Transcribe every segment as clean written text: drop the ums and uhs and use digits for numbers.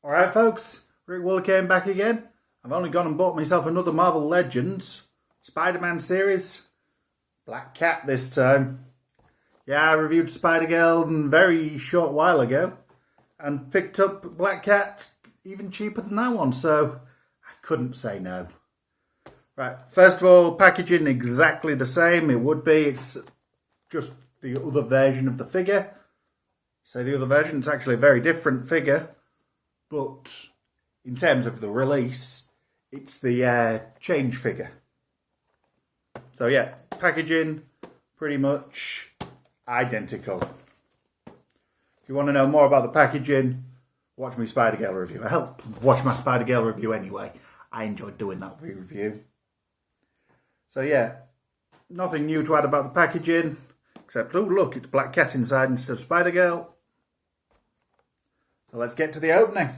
Alright folks, Rick Wooler came back again. I've only gone and bought myself another Marvel Legends Spider-Man series. Black Cat this time. Yeah, I reviewed Spider-Girl a very short while ago and picked up Black Cat even cheaper than that one, so I couldn't say no. Right, first of all, packaging exactly the same. It would be, it's just the other version of the figure. So the other version, it's actually a very different figure. But in terms of the release, it's the change figure. So yeah, packaging pretty much identical. If you want to know more about the packaging, watch my Spider-Girl review. Hell, watch my Spider-Girl review anyway. I enjoyed doing that review. So yeah, nothing new to add about the packaging, except, oh look, it's Black Cat inside instead of Spider-Girl. So let's get to the opening.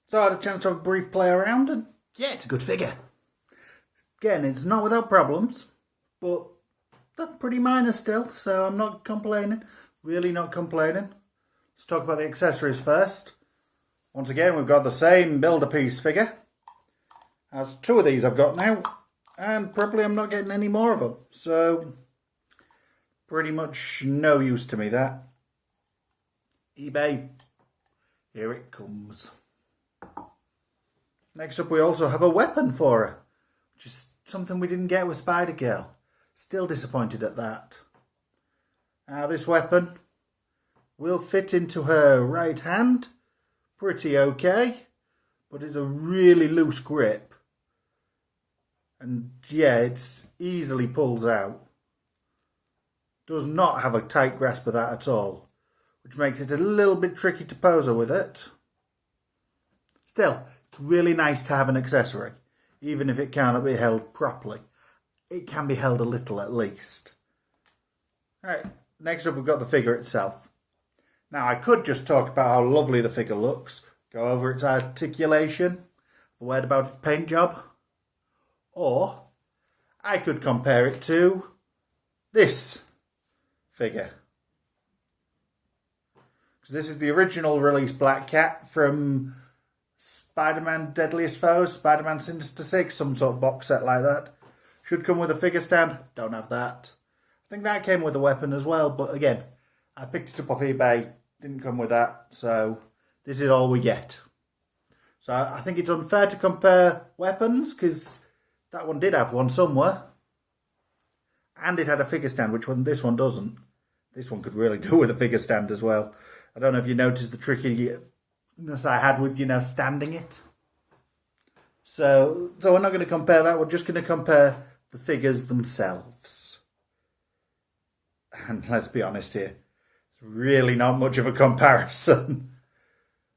So I had a chance to have a brief play around, and yeah, it's a good figure. Again, it's not without problems, but they're pretty minor still, so I'm not complaining. Really not complaining. Let's talk about the accessories first. Once again, we've got the same Build-A-Piece figure. As two of these I've got now, and probably I'm not getting any more of them. So, pretty much no use to me, that. eBay, here it comes. Next up, we also have a weapon for her, which is something we didn't get with Spider-Girl. Still disappointed at that. Now, this weapon will fit into her right hand. Pretty okay, but it's a really loose grip. And yeah, it easily pulls out. Does not have a tight grasp of that at all, which makes it a little bit tricky to pose her with it. Still, it's really nice to have an accessory, even if it cannot be held properly. It can be held a little at least. Alright, next up we've got the figure itself. Now I could just talk about how lovely the figure looks, go over its articulation, a word about its paint job, or I could compare it to this figure. Because this is the original release Black Cat from Spider-Man Deadliest Foes, Spider-Man Sinister Six, some sort of box set like that. Should come with a figure stand, don't have that. I think that came with a weapon as well, but again, I picked it up off eBay, didn't come with that, so this is all we get. So I think it's unfair to compare weapons, because that one did have one somewhere. And it had a figure stand, which this one doesn't. This one could really do with a figure stand as well. I don't know if you noticed the trickiness I had with, standing it. So we're not going to compare that, we're just going to compare the figures themselves. And let's be honest here, it's really not much of a comparison.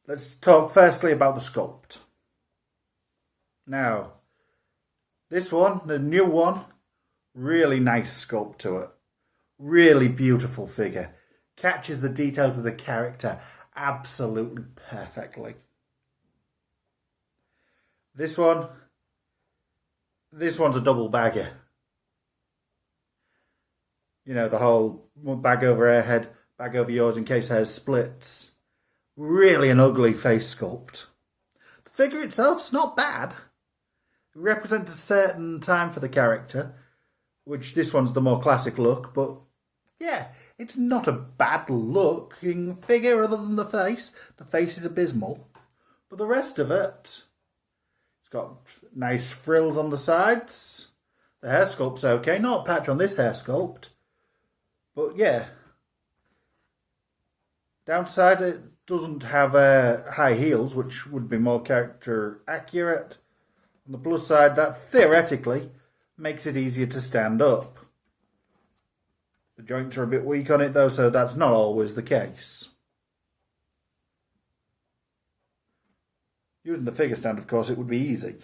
Let's talk firstly about the sculpt. Now, this one, the new one, really nice sculpt to it. Really beautiful figure. Catches the details of the character absolutely perfectly. This one's a double bagger. You know, the whole bag over her head, bag over yours in case hers splits. Really an ugly face sculpt. The figure itself's not bad. It represents a certain time for the character, which this one's the more classic look, but yeah, it's not a bad looking figure other than the face. The face is abysmal, but the rest of it, it's got nice frills on the sides. The hair sculpt's okay, not a patch on this hair sculpt, but yeah. Downside, it doesn't have high heels, which would be more character accurate. On the plus side, that theoretically makes it easier to stand up. The joints are a bit weak on it though, so that's not always the case. Using the figure stand, of course, it would be easy.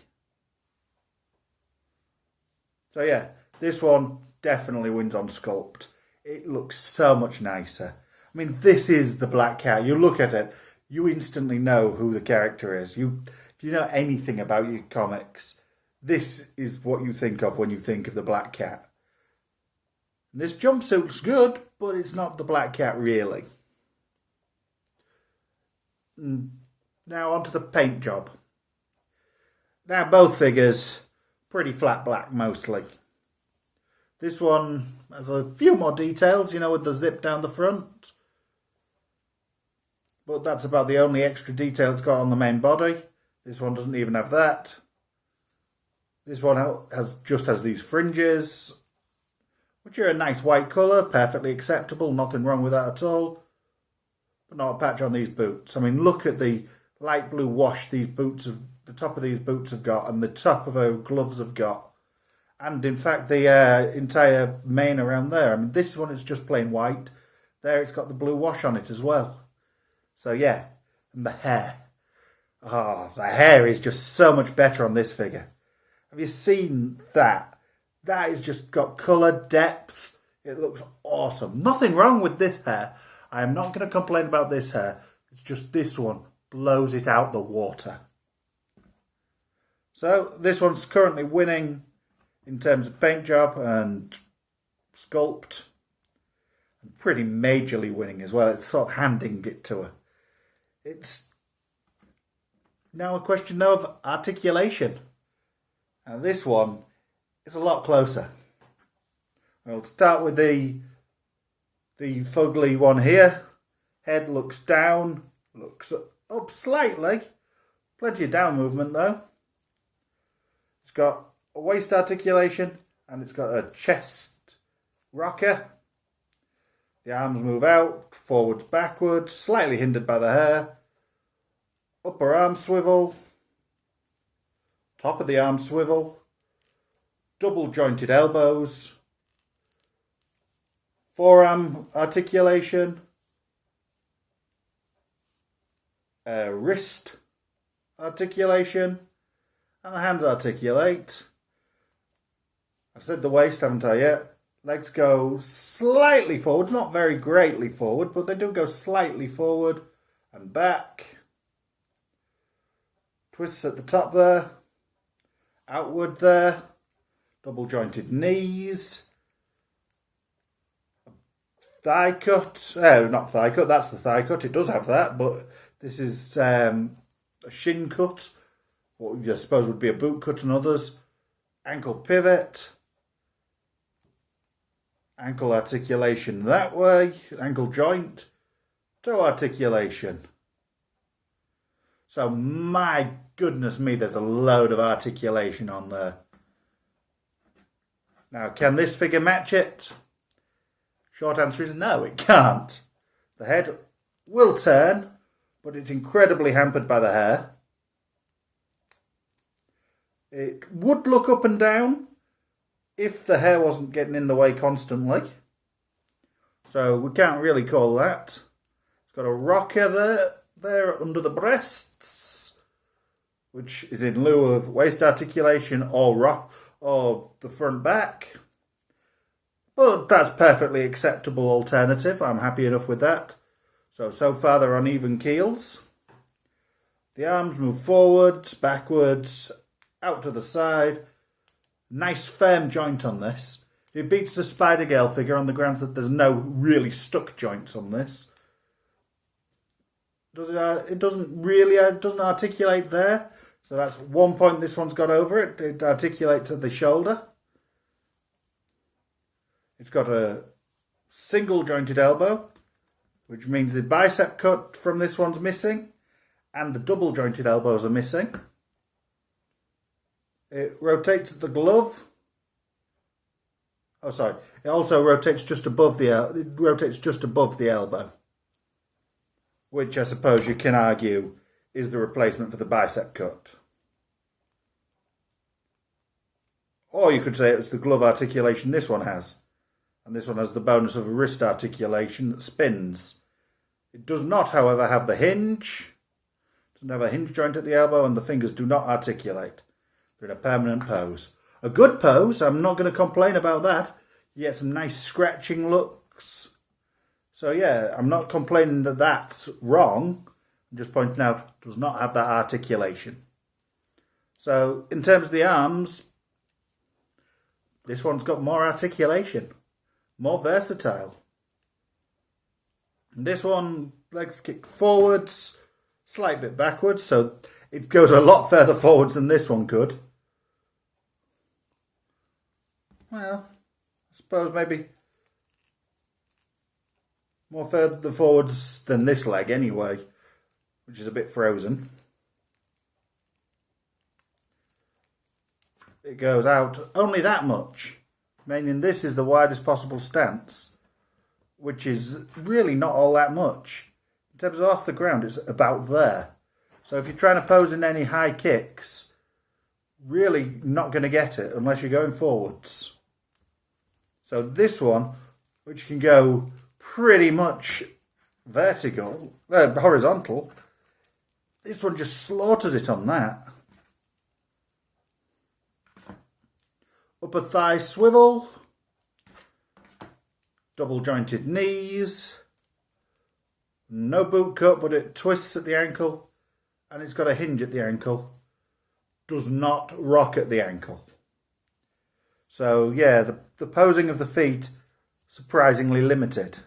So yeah, this one definitely wins on sculpt. It looks so much nicer. I mean, this is the Black Cat. You look at it, you instantly know who the character is. If you know anything about your comics, this is what you think of when you think of the Black Cat. And this jumpsuit's good, but it's not the Black Cat really. Now onto the paint job. Now both figures, pretty flat black mostly. This one has a few more details, you know, with the zip down the front. But that's about the only extra detail it's got on the main body. This one doesn't even have that. This one has these fringes, which are a nice white colour, perfectly acceptable, nothing wrong with that at all. But not a patch on these boots. I mean, look at the light blue wash the top of these boots have got, and the top of her gloves have got. And in fact, the entire mane around there. I mean, this one is just plain white. There it's got the blue wash on it as well. So yeah, and the hair. Oh, the hair is just so much better on this figure. Have you seen that? That has just got colour, depth. It looks awesome. Nothing wrong with this hair. I am not going to complain about this hair. It's just this one blows it out the water. So this one's currently winning in terms of paint job and sculpt. And pretty majorly winning as well. It's sort of handing it to her. It's now a question though of articulation. Now this one is a lot closer. We'll start with the fugly one here. Head looks down, looks up slightly. Plenty of down movement though. It's got a waist articulation and it's got a chest rocker. The arms move out, forwards, backwards, slightly hindered by the hair. Upper arm swivel. Top of the arm swivel. Double jointed elbows. Forearm articulation. Wrist articulation. And the hands articulate. I've said the waist, haven't I yet? Legs go slightly forward, not very greatly forward, but they do go slightly forward and back. Twists at the top there. Outward there. Double jointed knees. Thigh cut. Oh, not thigh cut, that's the thigh cut. It does have that, but this is a shin cut. What I suppose would be a boot cut and others. Ankle pivot. Ankle articulation that way. Ankle joint. Toe articulation. So my goodness me, there's a load of articulation on there. Now, can this figure match it? Short answer is no, it can't. The head will turn, but it's incredibly hampered by the hair. It would look up and down if the hair wasn't getting in the way constantly. So we can't really call that. It's got a rocker there under the breasts, which is in lieu of waist articulation or the front back. But that's perfectly acceptable alternative. I'm happy enough with that. So far they're on even keels. The arms move forwards, backwards, out to the side. Nice firm joint on this. It beats the Spider-Girl figure on the grounds that there's no really stuck joints on this. It doesn't articulate there. So that's one point this one's got over it. It articulates at the shoulder. It's got a single jointed elbow, which means the bicep cut from this one's missing and the double jointed elbows are missing. It rotates the glove. Oh, sorry. It also rotates just above the elbow, which I suppose you can argue is the replacement for the bicep cut. Or you could say it's the glove articulation this one has. And this one has the bonus of a wrist articulation that spins. It does not, however, have the hinge. It doesn't have a hinge joint at the elbow, and the fingers do not articulate. They're in a permanent pose. A good pose, I'm not going to complain about that. You get some nice scratching looks. So yeah, I'm not complaining that that's wrong. I'm just pointing out it does not have that articulation. So in terms of the arms, this one's got more articulation. More versatile. This one, legs kick forwards, slight bit backwards, so it goes a lot further forwards than this one could. Well, I suppose maybe more further forwards than this leg anyway, which is a bit frozen. It goes out only that much, meaning this is the widest possible stance, which is really not all that much. In terms of off the ground, it's about there. So if you're trying to pose in any high kicks, really not going to get it unless you're going forwards. So this one, which can go pretty much horizontal, this one just slaughters it on that. Upper thigh swivel, double jointed knees, no boot cut, but it twists at the ankle, and it's got a hinge at the ankle. Does not rock at the ankle. So yeah, the posing of the feet, surprisingly limited.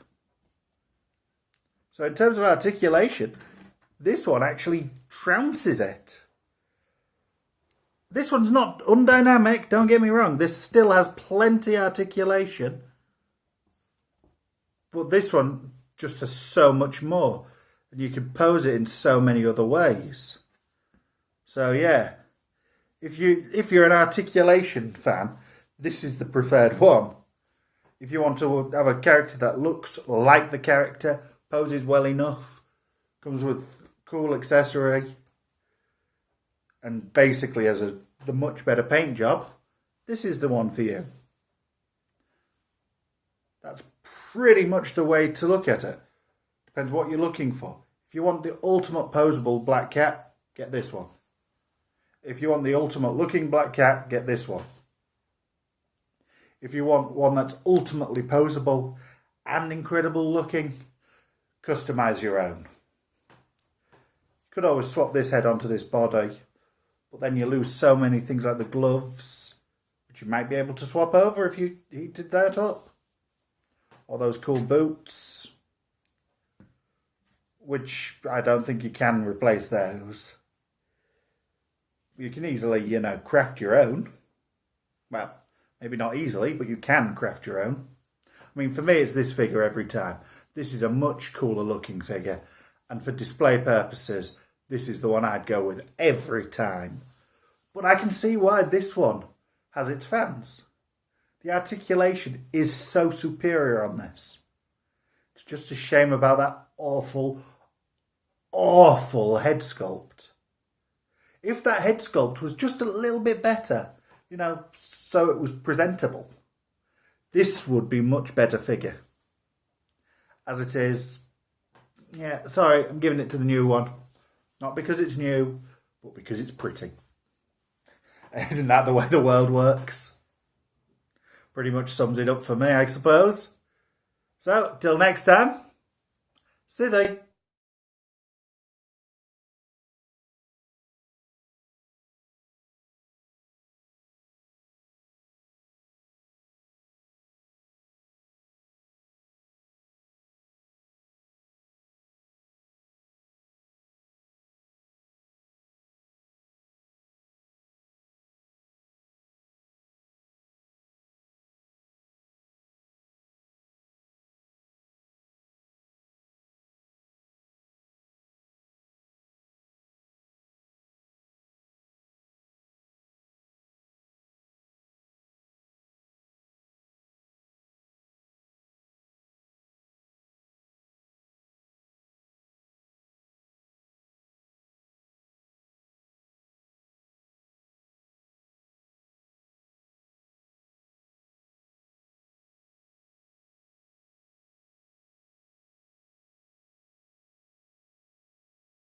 So in terms of articulation, this one actually trounces it. This one's not undynamic, don't get me wrong. This still has plenty articulation. But this one just has so much more. And you can pose it in so many other ways. So yeah, if you're an articulation fan, this is the preferred one. If you want to have a character that looks like the character, poses well enough, comes with cool accessory, and basically has the much better paint job, this is the one for you. That's pretty much the way to look at it. Depends what you're looking for. If you want the ultimate posable black cat, get this one. If you want the ultimate looking black cat, get this one. If you want one that's ultimately posable and incredible looking, customize your own. You could always swap this head onto this body, but then you lose so many things like the gloves, which you might be able to swap over if you heated that up. Or those cool boots, which I don't think you can replace those. You can easily, craft your own. Well, maybe not easily, but you can craft your own. I mean, for me, it's this figure every time. This is a much cooler looking figure. And for display purposes, this is the one I'd go with every time. But I can see why this one has its fans. The articulation is so superior on this. It's just a shame about that awful, awful head sculpt. If that head sculpt was just a little bit better, so it was presentable, this would be a much better figure. As it is, yeah, sorry, I'm giving it to the new one. Not because it's new, but because it's pretty. Isn't that the way the world works? Pretty much sums it up for me, I suppose. So, till next time, Sithy.